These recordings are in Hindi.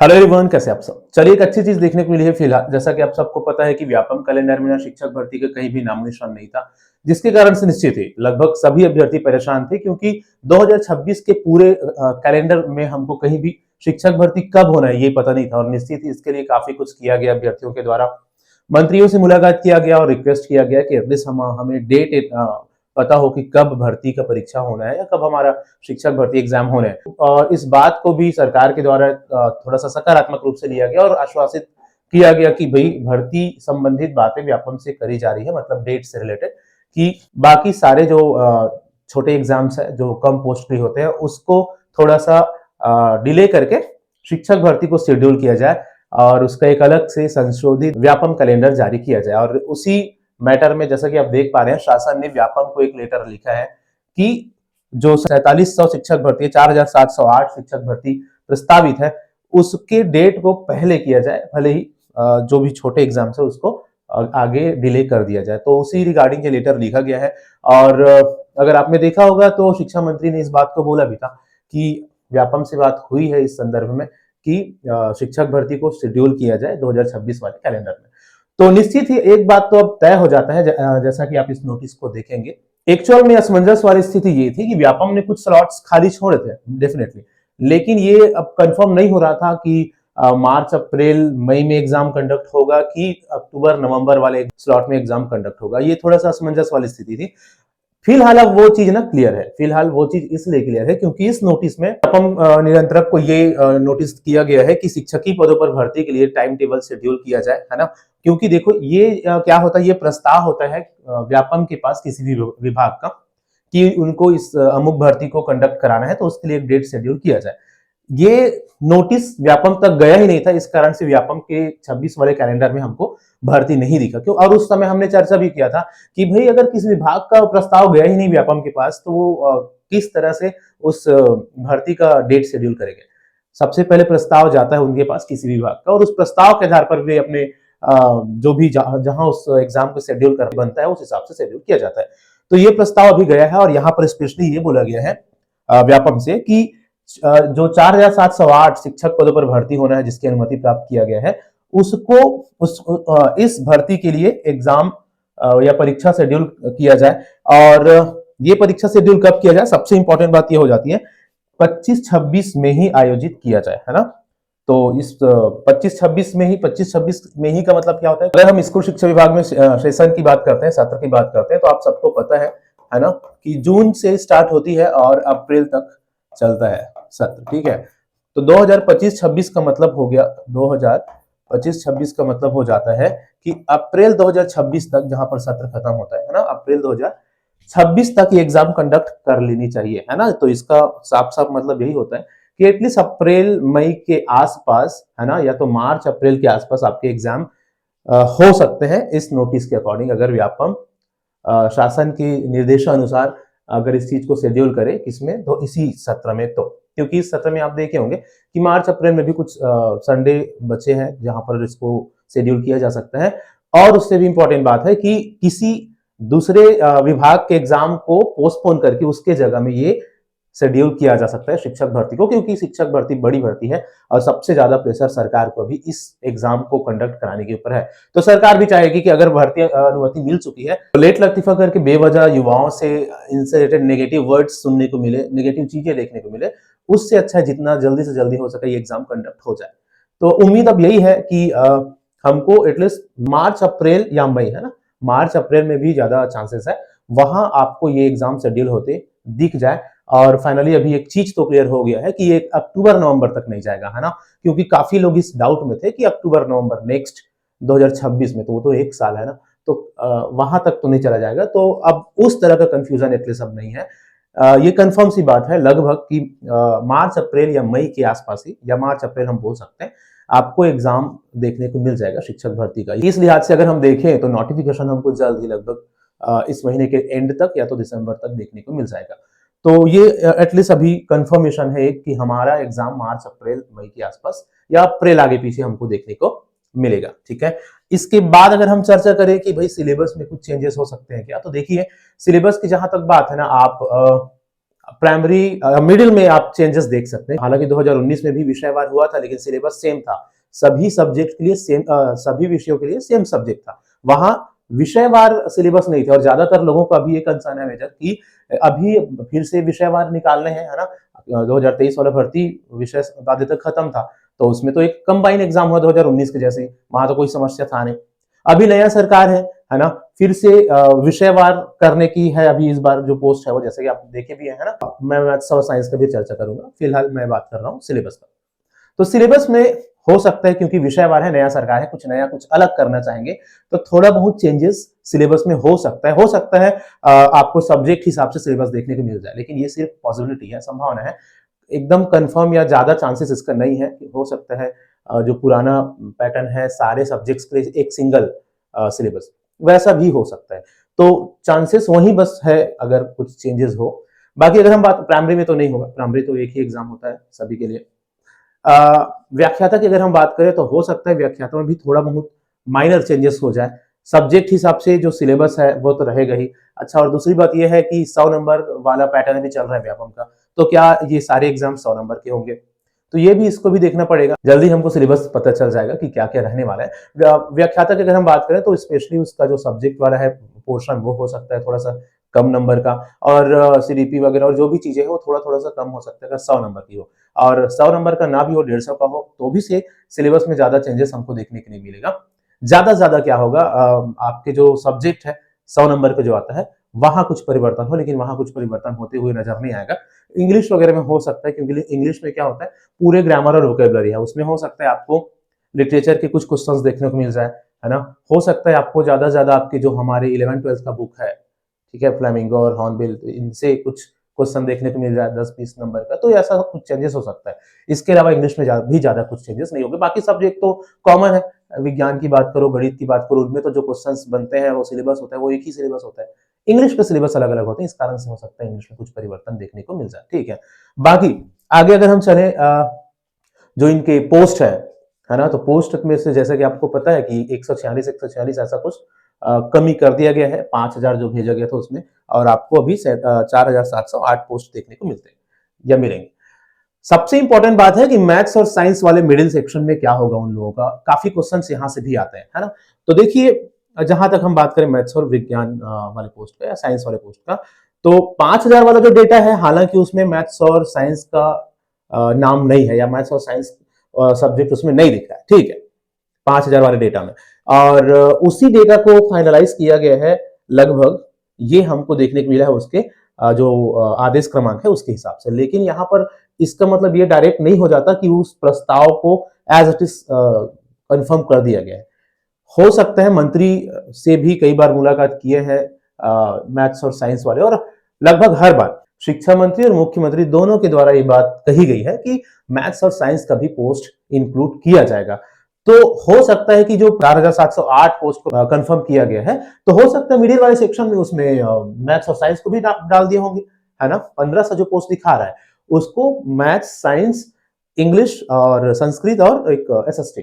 हेलो एवरीवन, कैसे आप सब। चलिए, एक अच्छी चीज देखने को मिली है फिलहाल। जैसा कि आप सबको पता है कि व्यापम कैलेंडर में ना शिक्षक भर्ती का कहीं भी नामो निशान नहीं था, जिसके कारण से निश्चित ही लगभग सभी अभ्यर्थी परेशान थे, क्योंकि 2026 के पूरे कैलेंडर में हमको कहीं भी शिक्षक भर्ती कब होना है ये पता नहीं था। और निश्चित ही इसके लिए काफी कुछ किया गया अभ्यर्थियों के द्वारा। मंत्रियों से मुलाकात किया गया और रिक्वेस्ट किया गया कि एटलीस्ट हमें डेट पता हो कि कब भर्ती का परीक्षा होना है या कब हमारा शिक्षक भर्ती एग्जाम होना है। और इस बात को भी सरकार के द्वारा थोड़ा सा सकारात्मक रूप से लिया गया और आश्वासित किया गया कि भाई भर्ती संबंधित बातें व्यापम से करी जा रही है, मतलब डेट से रिलेटेड, कि बाकी सारे जो छोटे एग्जाम्स है जो कम पोस्ट पे होते हैं उसको थोड़ा सा डिले करके शिक्षक भर्ती को शेड्यूल किया जाए और उसका एक अलग से संशोधित व्यापम कैलेंडर जारी किया जाए। और उसी मैटर में जैसा कि आप देख पा रहे हैं, शासन ने व्यापम को एक लेटर लिखा है कि जो 4700 शिक्षक भर्ती, 4708 शिक्षक भर्ती प्रस्तावित है, उसके डेट को पहले किया जाए, भले ही जो भी छोटे एग्जाम्स है उसको आगे डिले कर दिया जाए। तो उसी रिगार्डिंग ये लेटर लिखा गया है। और अगर आपने देखा होगा तो शिक्षा मंत्री ने इस बात को बोला भी था कि व्यापम से बात हुई है इस संदर्भ में कि शिक्षक भर्ती को शेड्यूल किया जाए 2026 वाले कैलेंडर में। तो निश्चित ही एक बात तो अब तय हो जाता है, जैसा कि आप इस नोटिस को देखेंगे। एक्चुअल में असमंजस वाली स्थिति ये थी कि व्यापम ने कुछ स्लॉट्स खाली छोड़े थे डेफिनेटली, लेकिन ये अब कंफर्म नहीं हो रहा था कि मार्च अप्रैल मई में एग्जाम कंडक्ट होगा कि अक्टूबर नवंबर वाले स्लॉट में एग्जाम कंडक्ट होगा। ये थोड़ा सा असमंजस वाली स्थिति थी। फिलहाल अब वो चीज ना क्लियर है। फिलहाल वो चीज इसलिए क्लियर है क्योंकि इस नोटिस में व्यापम नियंत्रक को ये नोटिस किया गया है कि शिक्षकी पदों पर भर्ती के लिए टाइम टेबल शेड्यूल किया जाए, है ना। क्योंकि देखो ये क्या होता है, ये प्रस्ताव होता है व्यापम के पास किसी भी विभाग का कि उनको इस अमुक भर्ती को कंडक्ट कराना है, तो उसके लिए एक डेट शेड्यूल किया जाए। ये नोटिस व्यापम तक गया ही नहीं था, इस कारण से व्यापम के 26 वाले कैलेंडर में हमको भर्ती नहीं दिखा। क्यों? और उस समय हमने चर्चा भी किया था कि भाई अगर किसी विभाग का प्रस्ताव गया ही नहीं व्यापम के पास, तो वो किस तरह से उस भर्ती का डेट शेड्यूल करेंगे। सबसे पहले प्रस्ताव जाता है उनके पास किसी विभाग का, और उस प्रस्ताव के आधार पर वे अपने जो भी जहां उस एग्जाम को शेड्यूल कर बनता है उस हिसाब से शेड्यूल किया जाता है। तो ये प्रस्ताव अभी गया है और यहाँ पर स्पेशली ये बोला गया है व्यापम से कि जो 4708 शिक्षक पदों पर भर्ती होना है, जिसकी अनुमति प्राप्त किया गया है, उसको इस भर्ती के लिए एग्जाम या परीक्षा शेड्यूल किया जाए। और ये परीक्षा शेड्यूल कब किया जाए, सबसे इंपॉर्टेंट बात ये हो जाती है 25-26 में ही आयोजित किया जाए, है ना। तो इस 25-26 में ही, 25-26 में ही का मतलब क्या होता है, अगर हम स्कूल शिक्षा विभाग में सेशन की बात करते हैं, सत्र की बात करते हैं, तो आप सबको पता है ना, कि जून से स्टार्ट होती है और अप्रैल तक चलता है सत्र, ठीक है। तो 2025-26 का मतलब हो गया, 2025-26 का मतलब हो जाता है कि अप्रैल 2026 तक, जहां पर सत्र खत्म होता है ना, अप्रैल 2026 तक ये एग्जाम कंडक्ट कर लेनी चाहिए, है ना। तो इसका साफ साफ मतलब यही होता है कि एटलीस्ट अप्रैल मई के आसपास, है ना, या तो मार्च अप्रैल के आसपास आपके एग्जाम हो सकते हैं इस नोटिस के अकॉर्डिंग, अगर व्यापम शासन के निर्देशानुसार अगर इस चीज को शेड्यूल करे, किसमें, तो इसी सत्र में। तो क्योंकि इस सत्र में आप देखे होंगे कि मार्च अप्रैल में भी कुछ संडे बचे हैं जहां पर इसको शेड्यूल किया जा सकता है। और उससे भी इंपॉर्टेंट बात है कि किसी दूसरे विभाग के एग्जाम को पोस्टपोन करके उसके जगह में ये शेड्यूल किया जा सकता है शिक्षक भर्ती को, क्योंकि शिक्षक भर्ती बड़ी भर्ती है और सबसे ज्यादा प्रेशर सरकार को भी इस एग्जाम को कंडक्ट कराने के ऊपर है। तो सरकार भी चाहेगी कि अगर भर्ती अनुमति मिल चुकी है तो लेट लतीफा करके बेवजह युवाओं से इनसे रिलेटेड नेगेटिव वर्ड्स सुनने को मिले, नेगेटिव चीजें देखने को मिले, उससे अच्छा है जितना जल्दी से जल्दी हो सके ये एग्जाम कंडक्ट हो जाए। तो उम्मीद अब यही है कि हमको एटलीस्ट मार्च अप्रैल या मई, है ना, मार्च अप्रैल में भी ज्यादा चांसेस है, वहां आपको ये एग्जाम शेड्यूल होते दिख जाए। और फाइनली अभी एक चीज तो क्लियर हो गया है कि ये अक्टूबर नवंबर तक नहीं जाएगा, है ना, क्योंकि काफी लोग इस डाउट में थे कि अक्टूबर नवंबर नेक्स्ट 2026 में, तो वो तो एक साल है ना, तो वहां तक तो नहीं चला जाएगा। तो अब उस तरह का कंफ्यूजन एटलीस्ट अब नहीं है। ये कंफर्म सी बात है लगभग कि मार्च अप्रैल या मई के आसपास ही, या मार्च अप्रैल हम बोल सकते हैं, आपको एग्जाम देखने को मिल जाएगा शिक्षक भर्ती का। इस लिहाज से अगर हम देखें तो नोटिफिकेशन हमको जल्द ही लगभग इस महीने के एंड तक या तो दिसंबर तक देखने को मिल जाएगा। तो ये एटलीस्ट अभी कंफर्मेशन है कि हमारा एग्जाम मार्च अप्रैल मई के आसपास या अप्रैल आगे पीछे हमको देखने को मिलेगा, ठीक है। इसके बाद अगर हम चर्चा करें कि भाई सिलेबस में कुछ चेंजेस हो सकते हैं क्या, तो देखिए सिलेबस की जहां तक बात है ना, आप प्राइमरी मिडिल में आप चेंजेस देख सकते हैं। हालांकि 2019 में भी विषयवार हुआ था, लेकिन सिलेबस सेम था, सभी सब्जेक्ट के लिए सेम, सभी विषयों के लिए सेम सब्जेक्ट था। वहां विषयवार सिलेबस नहीं थे और ज्यादातर लोगों का अभी एक कंसर्न है मेजर कि अभी फिर से विषयवार निकालने हैं, है ना। 2023 वाला भर्ती विषय आधे तक खत्म था, तो उसमें तो एक कंबाइन एग्जाम हुआ 2019 के जैसे, वहां तो कोई समस्या था नहीं। अभी नया सरकार है ना, फिर से विषयवार करने की है अभी इस बार जो पोस्ट है वो, जैसे कि आप देखे भी है ना। मैं मैथ्स और साइंस का भी चर्चा करूंगा, फिलहाल मैं बात कर रहा हूँ सिलेबस का। तो सिलेबस में हो सकता है, क्योंकि विषयवार है, नया सरकार है, कुछ नया कुछ अलग करना चाहेंगे, तो थोड़ा बहुत चेंजेस सिलेबस में हो सकता है। आपको सब्जेक्ट हिसाब से सिलेबस देखने को मिल जाए, लेकिन ये सिर्फ पॉसिबिलिटी है, संभावना है, एकदम कंफर्म या ज्यादा चांसेस इसका नहीं है कि हो सकता है जो पुराना पैटर्न है सारे सब्जेक्ट्स के लिए एक सिंगल सिलेबस, वैसा भी हो सकता है। तो चांसेस वही बस है अगर कुछ चेंजेस हो। बाकी अगर हम बात प्राइमरी में तो नहीं होगा, प्राइमरी तो एक ही एग्जाम होता है सभी के लिए। व्याख्याता की अगर हम बात करें तो हो सकता है व्याख्याता में भी थोड़ा बहुत माइनर चेंजेस हो जाए, सब्जेक्ट हिसाब से जो सिलेबस है वो तो रहेगा ही। अच्छा, और दूसरी बात यह है कि 100 नंबर वाला पैटर्न भी चल रहा है व्यापम का, तो क्या ये सारे एग्जाम 100 नंबर के होंगे, तो ये भी इसको भी देखना पड़ेगा। जल्दी हमको सिलेबस पता चल जाएगा कि क्या क्या रहने वाला है। व्याख्याता की अगर हम बात करें तो स्पेशली उसका जो सब्जेक्ट वाला है पोर्शन, वो हो सकता है थोड़ा सा कम नंबर का, और सीडीपी वगैरह और जो भी चीजें है वो थोड़ा थोड़ा सा कम हो सकता है, 100 नंबर की हो। और 100 नंबर का ना भी हो, 150 का हो, तो भी से सिलेबस में ज्यादा चेंजेस हमको देखने के लिए मिलेगा। ज्यादा क्या होगा, आपके जो सब्जेक्ट है 100 नंबर का जो आता है वहां कुछ परिवर्तन हो, लेकिन वहां कुछ परिवर्तन होते हुए नजर नहीं आएगा। इंग्लिश वगैरह में हो सकता है, क्योंकि इंग्लिश में क्या होता है, पूरे ग्रामर और वोकेबलरी है, उसमें हो सकता है आपको लिटरेचर के कुछ क्वेश्चंस देखने को मिल जाए, है ना। हो सकता है आपको ज्यादा से ज्यादा आपके जो हमारे 11th-12th का बुक है, ठीक है, फ्लेमिंगो और हॉर्नबिल, इनसे कुछ क्वेश्चन देखने को मिल जाए 10-20 नंबर का, तो ऐसा कुछ चेंजेस हो सकता है। इसके अलावा इंग्लिश में भी ज्यादा कुछ चेंजेस नहीं होंगे। बाकी सब्जेक्ट तो कॉमन है, विज्ञान की बात करो, गणित की बात करो, उनमें तो जो क्वेश्चंस बनते हैं वो सिलेबस होता है, वो एक ही सिलेबस होता है। इंग्लिश के सिलेबस अलग अलग होते हैं, इस कारण से हो सकता है इंग्लिश में कुछ परिवर्तन देखने को मिल जाए, ठीक है। बाकी आगे अगर हम चले, जो इनके पोस्ट है ना, तो पोस्ट में से जैसा कि आपको पता है कि 146 ऐसा कुछ कमी कर दिया गया है, 5000 जो भेजा गया था उसमें, और आपको अभी 4708 पोस्ट देखने को मिलते हैं या मिलेंगे। सबसे इंपॉर्टेंट बात है कि मैथ्स और साइंस वाले मिडिल सेक्शन में क्या होगा उन लोगों का, काफी क्वेश्चंस यहां से भी आते हैं, है ना। तो देखिए, जहां तक हम बात करें मैथ्स और विज्ञान वाले पोस्ट का या साइंस वाले पोस्ट का, तो 5000 वाला जो डेटा है, हालांकि उसमें मैथ्स और साइंस का नाम नहीं है, या मैथ्स और साइंस सब्जेक्ट उसमें नहीं दिख रहा है, ठीक है, 5000 वाले डेटा में। और उसी डेटा को फाइनलाइज किया गया है लगभग, ये हमको देखने को मिला है उसके जो आदेश क्रमांक है उसके हिसाब से। लेकिन यहाँ पर इसका मतलब ये डायरेक्ट नहीं हो जाता कि उस प्रस्ताव को एज इट इज कंफर्म कर दिया गया है। हो सकता है मंत्री से भी कई बार मुलाकात किए हैं मैथ्स और साइंस वाले, और लगभग हर बार शिक्षा मंत्री और मुख्यमंत्री दोनों के द्वारा ये बात कही गई है कि मैथ्स और साइंस का भी पोस्ट इंक्लूड किया जाएगा। तो हो सकता है कि जो 4708 पोस्ट को कंफर्म किया गया है, तो हो सकता है मिडिल वाले सेक्शन में उसमें मैथ्स और साइंस को भी डाल दिए होंगे, है ना। 1500 जो पोस्ट दिखा रहा है उसको मैथ्स, साइंस, इंग्लिश और संस्कृत और एक एसएसटी,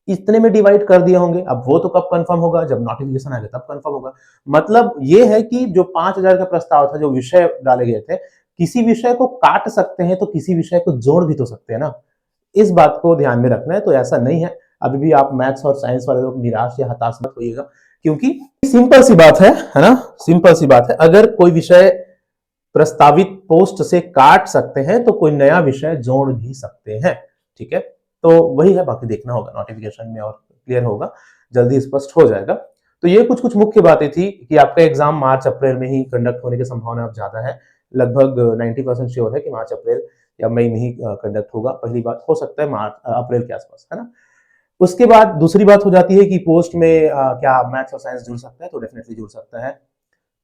इतने में डिवाइड कर दिए होंगे। अब वो तो कब कंफर्म होगा, जब नोटिफिकेशन आएगा तब कंफर्म होगा। मतलब ये है कि जो 5000 का प्रस्ताव था, जो विषय डाले गए थे, किसी विषय को काट सकते हैं तो किसी विषय को जोड़ भी तो सकते हैं ना, इस बात को ध्यान में रखना है। तो ऐसा नहीं है, अभी भी आप मैथ्स और साइंस वाले लोग निराश या हताश मत होइएगा, क्योंकि सिंपल सी बात है ना, सिंपल सी बात है, अगर कोई विषय प्रस्तावित पोस्ट से काट सकते हैं तो कोई नया विषय जोड़ भी सकते हैं, ठीक है। तो वही है, बाकी देखना होगा नोटिफिकेशन में और क्लियर होगा, जल्दी स्पष्ट हो जाएगा। तो ये कुछ कुछ मुख्य बातें थी कि आपका एग्जाम मार्च अप्रैल में ही कंडक्ट होने की संभावना अब ज्यादा है, लगभग 90% श्योर है कि मार्च अप्रैल या मई में ही कंडक्ट होगा। पहली बात, हो सकता है मार्च अप्रैल के आसपास, है ना। उसके बाद दूसरी बात हो जाती है कि पोस्ट में क्या मैथ्स और साइंस जुड़ सकता है, तो डेफिनेटली जुड़ सकता है।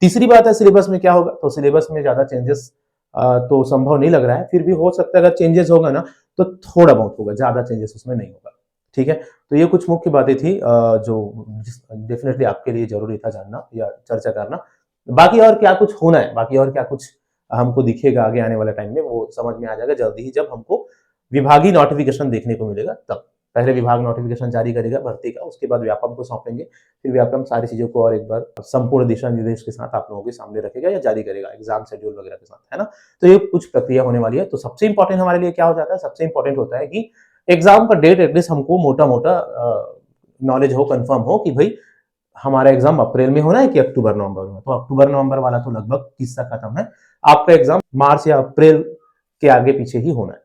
तीसरी बात है सिलेबस में क्या होगा, तो सिलेबस में ज्यादा चेंजेस तो संभव नहीं लग रहा है, फिर भी हो सकता है अगर चेंजेस होगा ना तो थोड़ा बहुत होगा, ज्यादा चेंजेस उसमें नहीं होगा, ठीक है। तो ये कुछ मुख्य बातें थी जो डेफिनेटली आपके लिए जरूरी था जानना या चर्चा करना। बाकी और क्या कुछ होना है, बाकी और क्या कुछ हमको दिखेगा आगे आने वाले टाइम में, वो समझ में आ जाएगा जल्दी ही, जब हमको विभागीय नोटिफिकेशन देखने को मिलेगा तब। पहले विभाग नोटिफिकेशन जारी करेगा भर्ती का, उसके बाद व्यापम को सौंपेंगे, फिर व्यापम सारी चीजों को और एक बार संपूर्ण दिशा निर्देश के साथ आप लोगों के सामने रखेगा या जारी करेगा एग्जाम शेड्यूल वगैरह के साथ, है ना। तो ये कुछ प्रक्रिया होने वाली है। तो सबसे इंपॉर्टेंट हमारे लिए क्या हो जाता है, सबसे इंपॉर्टेंट होता है कि एग्जाम का डेट एटलीस्ट हमको मोटा मोटा नॉलेज हो, कंफर्म हो कि भाई हमारा एग्जाम अप्रैल में होना है कि अक्टूबर नवंबर में। तो अक्टूबर नवंबर वाला तो लगभग किस्सा खत्म है, आपका एग्जाम मार्च या अप्रैल के आगे पीछे ही होना है।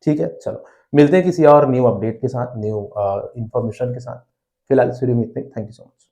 ठीक है, चलो मिलते हैं किसी और न्यू अपडेट के साथ, न्यू इंफॉर्मेशन के साथ। फिलहाल इस वीडियो में इतना ही। Thank you so much.